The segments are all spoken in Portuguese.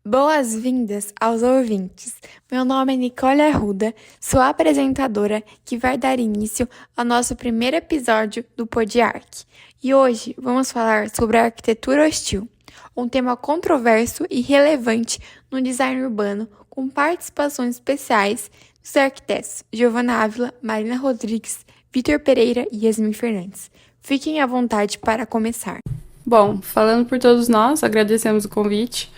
Boas-vindas aos ouvintes. Meu nome é Nicole Arruda, sou a apresentadora que vai dar início ao nosso primeiro episódio do PodArc. E hoje vamos falar sobre a arquitetura hostil, um tema controverso e relevante no design urbano, com participações especiais dos arquitetos Giovanna Ávila, Marina Rodrigues, Vitor Pereira e Yasmin Fernandes. Fiquem à vontade para começar. Bom, falando por todos nós, agradecemos o convite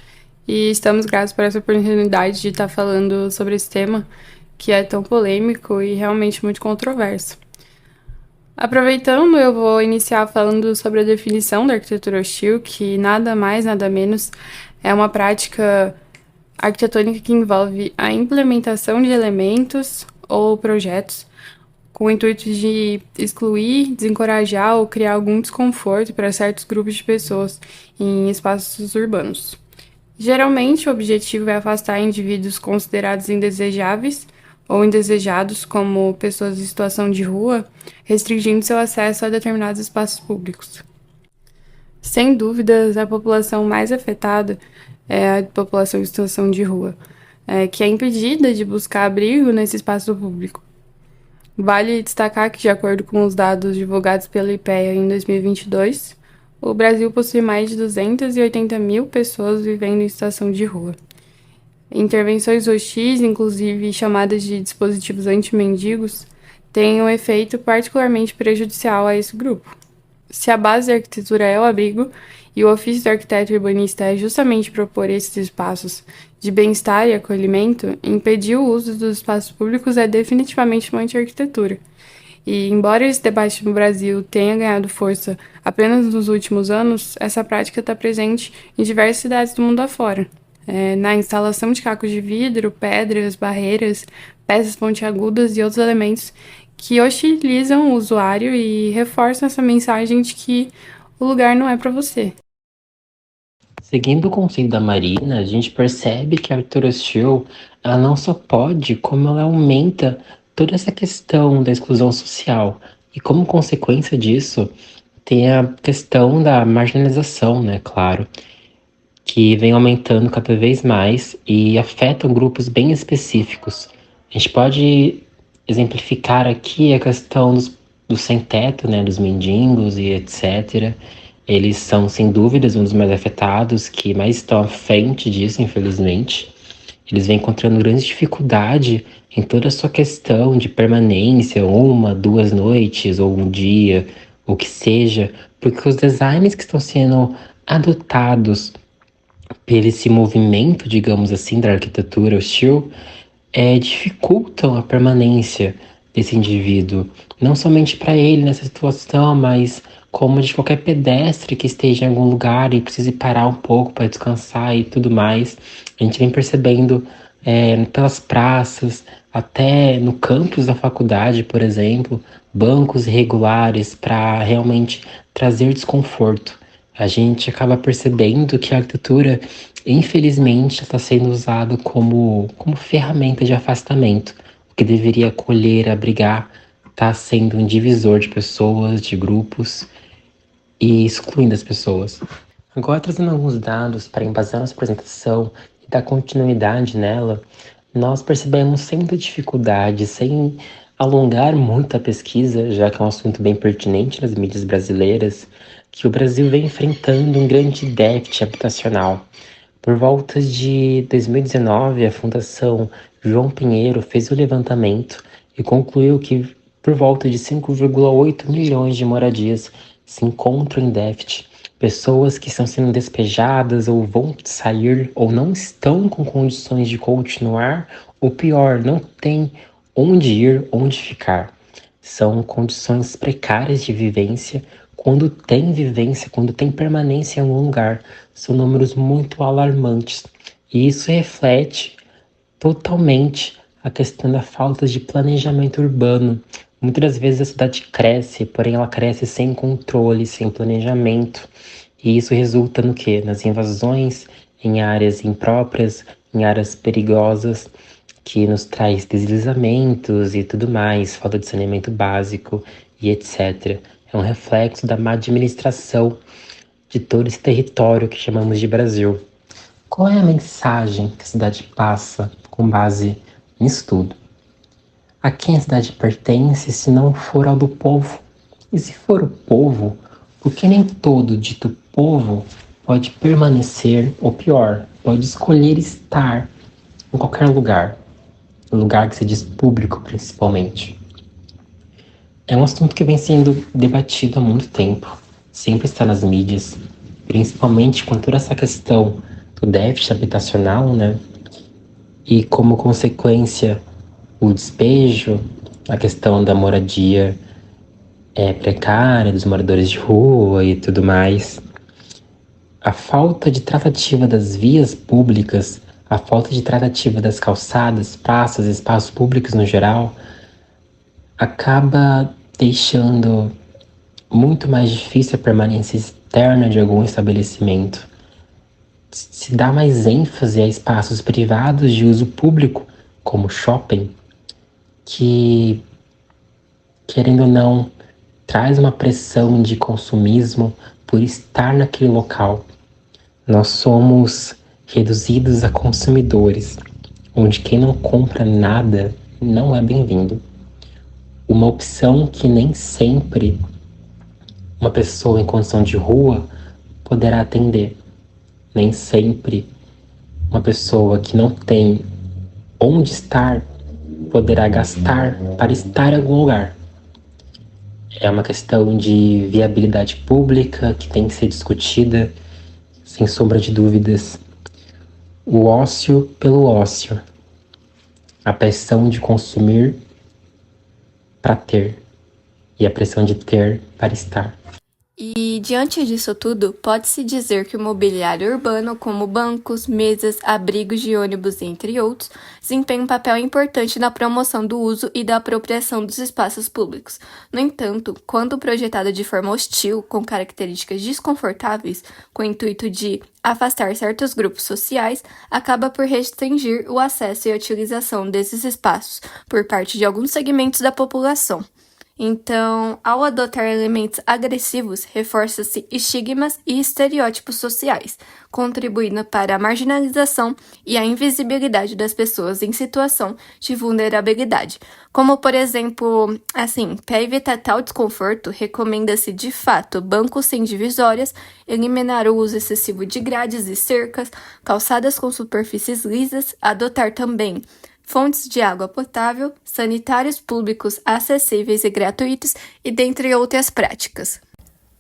e estamos gratos por essa oportunidade de estar falando sobre esse tema que é tão polêmico e realmente muito controverso. Aproveitando, eu vou iniciar falando sobre a definição da arquitetura hostil, que nada mais, nada menos é uma prática arquitetônica que envolve a implementação de elementos ou projetos com o intuito de excluir, desencorajar ou criar algum desconforto para certos grupos de pessoas em espaços urbanos. Geralmente, o objetivo é afastar indivíduos considerados indesejáveis ou indesejados, como pessoas em situação de rua, restringindo seu acesso a determinados espaços públicos. Sem dúvidas, a população mais afetada é a população em situação de rua, que é impedida de buscar abrigo nesse espaço público. Vale destacar que, de acordo com os dados divulgados pela IPEA em 2022, o Brasil possui mais de 280 mil pessoas vivendo em situação de rua. Intervenções hostis, inclusive chamadas de dispositivos anti-mendigos, têm um efeito particularmente prejudicial a esse grupo. Se a base da arquitetura é o abrigo, e o ofício do arquiteto urbanista é justamente propor esses espaços de bem-estar e acolhimento, impedir o uso dos espaços públicos é definitivamente uma anti-arquitetura. E, embora esse debate no Brasil tenha ganhado força apenas nos últimos anos, essa prática está presente em diversas cidades do mundo afora. Na instalação de cacos de vidro, pedras, barreiras, peças pontiagudas e outros elementos que hostilizam o usuário e reforçam essa mensagem de que o lugar não é para você. Seguindo o conselho da Marina, a gente percebe que a arquitetura hostil, ela não só pode, como ela aumenta toda essa questão da exclusão social. E como consequência disso, tem a questão da marginalização, né, claro, que vem aumentando cada vez mais e afetam grupos bem específicos. A gente pode exemplificar aqui a questão dos sem-teto, né, dos mendigos e etc. Eles são, sem dúvidas, um dos mais afetados, que mais estão à frente disso, infelizmente. Eles vêm encontrando grande dificuldade em toda a sua questão de permanência, 1, 2 noites, ou um dia, o que seja, porque os designs que estão sendo adotados por esse movimento, digamos assim, da arquitetura hostil, dificultam a permanência desse indivíduo, não somente para ele nessa situação, mas como de qualquer pedestre que esteja em algum lugar e precise parar um pouco para descansar e tudo mais. A gente vem percebendo pelas praças, até no campus da faculdade, por exemplo, bancos irregulares para realmente trazer desconforto. A gente acaba percebendo que a arquitetura, infelizmente, está sendo usada como ferramenta de afastamento. O que deveria acolher, abrigar, está sendo um divisor de pessoas, de grupos e excluindo as pessoas. Agora, trazendo alguns dados para embasar nossa apresentação e dar continuidade nela, nós percebemos sem muita dificuldade, sem alongar muito a pesquisa, já que é um assunto bem pertinente nas mídias brasileiras, que o Brasil vem enfrentando um grande déficit habitacional. Por volta de 2019, a Fundação João Pinheiro fez o levantamento e concluiu que por volta de 5,8 milhões de moradias se encontram em déficit. Pessoas que estão sendo despejadas ou vão sair ou não estão com condições de continuar, ou pior, não tem onde ir, onde ficar. São condições precárias de vivência. Quando tem vivência, quando tem permanência em algum lugar, são números muito alarmantes. E isso reflete totalmente a questão da falta de planejamento urbano. Muitas das vezes a cidade cresce, porém ela cresce sem controle, sem planejamento. E isso resulta no quê? Nas invasões em áreas impróprias, em áreas perigosas, que nos traz deslizamentos e tudo mais, falta de saneamento básico e etc. É um reflexo da má administração de todo esse território que chamamos de Brasil. Qual é a mensagem que a cidade passa com base nisso tudo? A quem a cidade pertence se não for ao do povo? E se for o povo, por que nem todo dito povo pode permanecer, ou pior, pode escolher estar em qualquer lugar? Lugar que se diz público, principalmente. É um assunto que vem sendo debatido há muito tempo, sempre está nas mídias, principalmente com toda essa questão do déficit habitacional, né? E como consequência, o despejo, a questão da moradia precária, dos moradores de rua e tudo mais. A falta de tratativa das vias públicas, a falta de tratativa das calçadas, praças, espaços públicos no geral, acaba deixando muito mais difícil a permanência externa de algum estabelecimento. Se dá mais ênfase a espaços privados de uso público, como shopping, que, querendo ou não, traz uma pressão de consumismo por estar naquele local. Nós somos reduzidos a consumidores, onde quem não compra nada não é bem-vindo. Uma opção que nem sempre uma pessoa em condição de rua poderá atender. Nem sempre uma pessoa que não tem onde estar poderá gastar para estar em algum lugar. É uma questão de viabilidade pública que tem que ser discutida, sem sombra de dúvidas. O ócio pelo ócio. A pressão de consumir para ter e a pressão de ter para estar. E, diante disso tudo, pode-se dizer que o mobiliário urbano, como bancos, mesas, abrigos de ônibus, entre outros, desempenha um papel importante na promoção do uso e da apropriação dos espaços públicos. No entanto, quando projetado de forma hostil, com características desconfortáveis, com o intuito de afastar certos grupos sociais, acaba por restringir o acesso e a utilização desses espaços por parte de alguns segmentos da população. Então, ao adotar elementos agressivos, reforça-se estigmas e estereótipos sociais, contribuindo para a marginalização e a invisibilidade das pessoas em situação de vulnerabilidade. Como, por exemplo, para evitar tal desconforto, recomenda-se, de fato, bancos sem divisórias, eliminar o uso excessivo de grades e cercas, calçadas com superfícies lisas, adotar também fontes de água potável, sanitários públicos acessíveis e gratuitos e dentre outras práticas.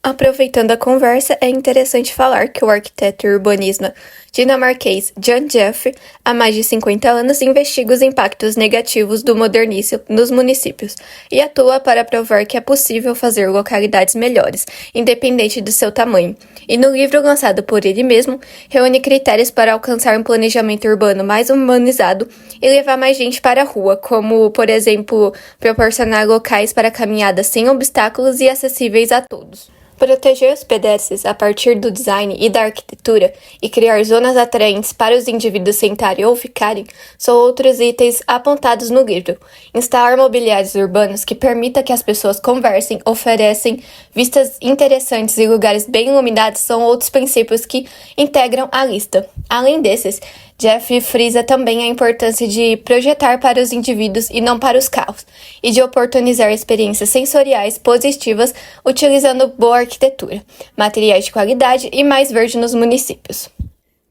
Aproveitando a conversa, é interessante falar que o arquiteto e urbanista dinamarquês Jan Geff, há mais de 50 anos, investiga os impactos negativos do modernismo nos municípios e atua para provar que é possível fazer localidades melhores, independente do seu tamanho. E no livro lançado por ele mesmo, reúne critérios para alcançar um planejamento urbano mais humanizado e levar mais gente para a rua, como, por exemplo, proporcionar locais para caminhadas sem obstáculos e acessíveis a todos. Proteger os pedestres a partir do design e da arquitetura e criar zonas atraentes para os indivíduos sentarem ou ficarem são outros itens apontados no livro. Instalar mobiliários urbanos que permita que as pessoas conversem, oferecem vistas interessantes e lugares bem iluminados são outros princípios que integram a lista. Além desses, Geff frisa também a importância de projetar para os indivíduos e não para os carros, e de oportunizar experiências sensoriais positivas utilizando boa arquitetura, materiais de qualidade e mais verde nos municípios.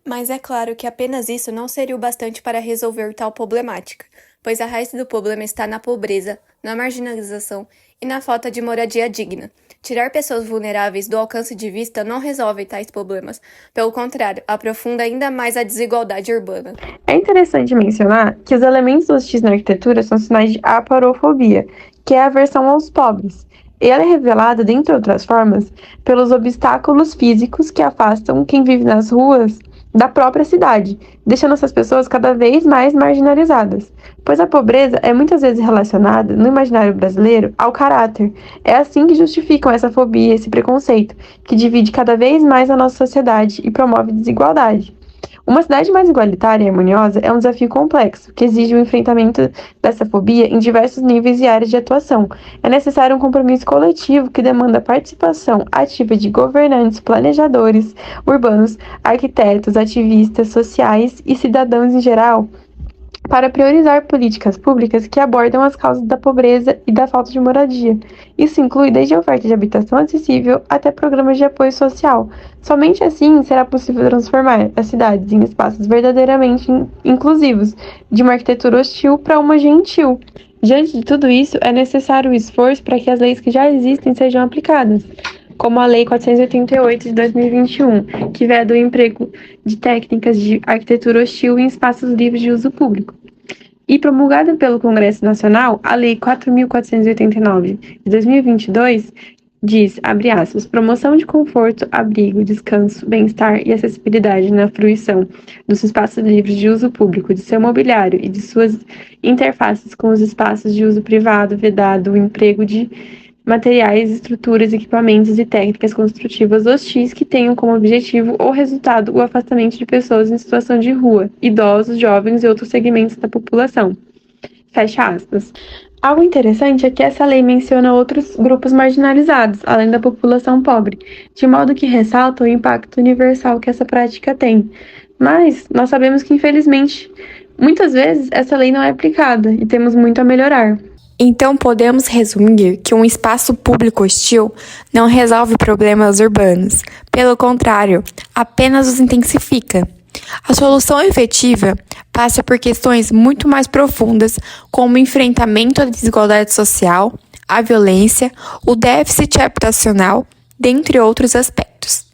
Mas é claro que apenas isso não seria o bastante para resolver tal problemática, pois a raiz do problema está na pobreza, na marginalização e na falta de moradia digna. Tirar pessoas vulneráveis do alcance de vista não resolve tais problemas. Pelo contrário, aprofunda ainda mais a desigualdade urbana. É interessante mencionar que os elementos hostis na arquitetura são sinais de aparofobia, que é a aversão aos pobres. E ela é revelada, dentre outras formas, pelos obstáculos físicos que afastam quem vive nas ruas da própria cidade, deixando essas pessoas cada vez mais marginalizadas. Pois a pobreza é muitas vezes relacionada, no imaginário brasileiro, ao caráter. É assim que justificam essa fobia, esse preconceito, que divide cada vez mais a nossa sociedade e promove desigualdade. Uma cidade mais igualitária e harmoniosa é um desafio complexo, que exige o enfrentamento dessa fobia em diversos níveis e áreas de atuação. É necessário um compromisso coletivo que demanda a participação ativa de governantes, planejadores urbanos, arquitetos, ativistas sociais e cidadãos em geral, para priorizar políticas públicas que abordam as causas da pobreza e da falta de moradia. Isso inclui desde a oferta de habitação acessível até programas de apoio social. Somente assim será possível transformar as cidades em espaços verdadeiramente inclusivos, de uma arquitetura hostil para uma gentil. Diante de tudo isso, é necessário o esforço para que as leis que já existem sejam aplicadas, como a Lei 488 de 2021, que veda o emprego de técnicas de arquitetura hostil em espaços livres de uso público. E promulgada pelo Congresso Nacional, a Lei 4.489 de 2022 diz, abre aspas, promoção de conforto, abrigo, descanso, bem-estar e acessibilidade na fruição dos espaços livres de uso público, de seu mobiliário e de suas interfaces com os espaços de uso privado, vedado o emprego de materiais, estruturas, equipamentos e técnicas construtivas hostis que tenham como objetivo ou resultado o afastamento de pessoas em situação de rua, idosos, jovens e outros segmentos da população. Fecha aspas. Algo interessante é que essa lei menciona outros grupos marginalizados, além da população pobre, de modo que ressalta o impacto universal que essa prática tem. Mas nós sabemos que, infelizmente, muitas vezes essa lei não é aplicada e temos muito a melhorar. Então, podemos resumir que um espaço público hostil não resolve problemas urbanos. Pelo contrário, apenas os intensifica. A solução efetiva passa por questões muito mais profundas, como o enfrentamento à desigualdade social, a violência, o déficit habitacional, dentre outros aspectos.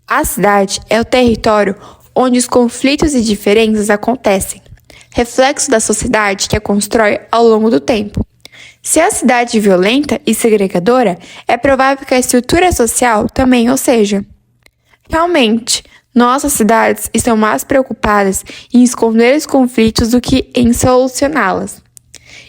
A cidade é o território onde os conflitos e diferenças acontecem, reflexo da sociedade que a constrói ao longo do tempo. Se a cidade é violenta e segregadora, é provável que a estrutura social também o seja. Realmente, nossas cidades estão mais preocupadas em esconder os conflitos do que em solucioná-las.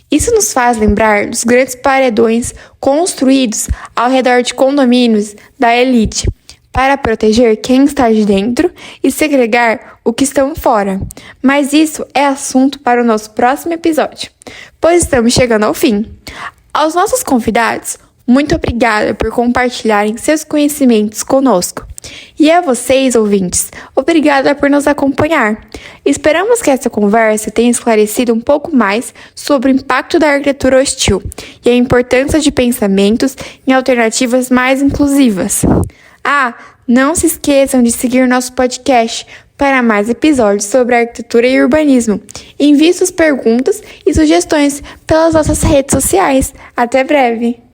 Isso nos faz lembrar dos grandes paredões construídos ao redor de condomínios da elite, para proteger quem está de dentro e segregar o que estão fora. Mas isso é assunto para o nosso próximo episódio, pois estamos chegando ao fim. Aos nossos convidados, muito obrigada por compartilharem seus conhecimentos conosco. E a vocês, ouvintes, obrigada por nos acompanhar. Esperamos que essa conversa tenha esclarecido um pouco mais sobre o impacto da arquitetura hostil e a importância de pensamentos em alternativas mais inclusivas. Não se esqueçam de seguir nosso podcast para mais episódios sobre arquitetura e urbanismo. Envie suas perguntas e sugestões pelas nossas redes sociais. Até breve!